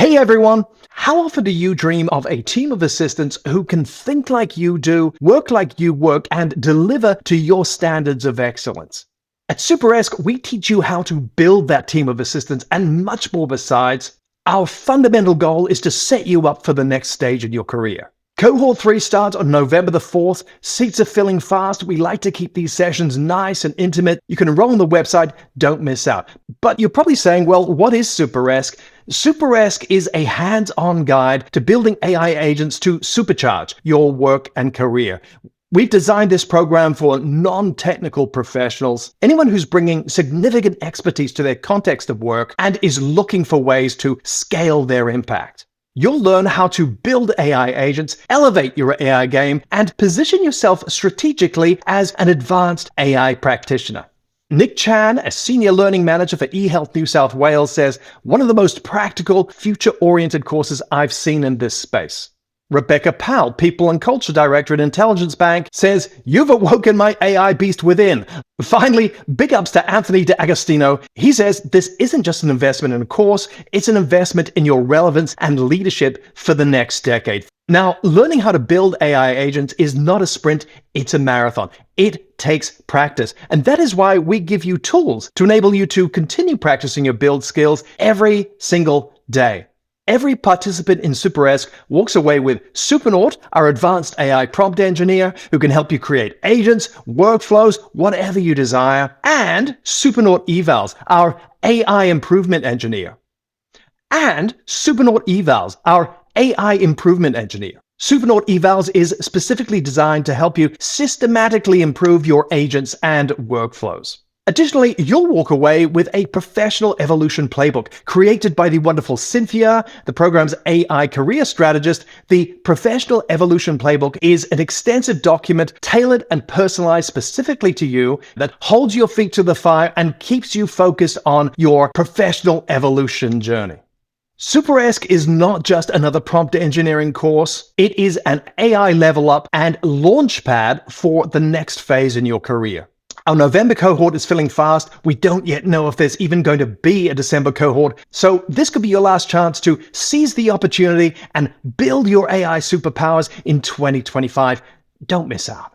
Hey everyone! How often do you dream of a team of assistants who can think like you do, work like you work, and deliver to your standards of excellence? At Superesque, we teach you how to build that team of assistants and much more besides. Our fundamental goal is to set you up for the next stage in your career. Cohort 3 starts on November the 4th. Seats are filling fast. We like to keep these sessions nice and intimate. You can enroll on the website. Don't miss out. But you're probably saying, well, what is Superesque? Superesque is a hands-on guide to building AI agents to supercharge your work and career. We've designed this program for non-technical professionals, anyone who's bringing significant expertise to their context of work and is looking for ways to scale their impact. You'll learn how to build AI agents, elevate your AI game, and position yourself strategically as an advanced AI practitioner. Nick Chan, a senior learning manager for eHealth New South Wales, says, one of the most practical, future-oriented courses I've seen in this space. Rebecca Powell, People and Culture Director at Intelligence Bank, says, you've awoken my AI beast within. Finally, big ups to Anthony D'Agostino. He says this isn't just an investment in a course, it's an investment in your relevance and leadership for the next decade. Now, learning how to build AI agents is not a sprint, it's a marathon. It takes practice. And that is why we give you tools to enable you to continue practicing your build skills every single day. Every participant in Superesque walks away with Supernaut, our advanced AI prompt engineer who can help you create agents, workflows, whatever you desire, and Supernaut-Evals, our AI improvement engineer. And Supernaut-Evals, our AI improvement engineer. Supernaut-Evals is specifically designed to help you systematically improve your agents and workflows. Additionally, you'll walk away with a professional Evolution Playbook created by the wonderful Synthea, the program's AI career strategist. The Professional Evolution Playbook is an extensive document tailored and personalized specifically to you that holds your feet to the fire and keeps you focused on your professional evolution journey. Superesque is not just another prompt engineering course. It is an AI level up and launchpad for the next phase in your career. Our November cohort is filling fast. We don't yet know if there's even going to be a December cohort, so this could be your last chance to seize the opportunity and build your AI superpowers in 2025. Don't miss out.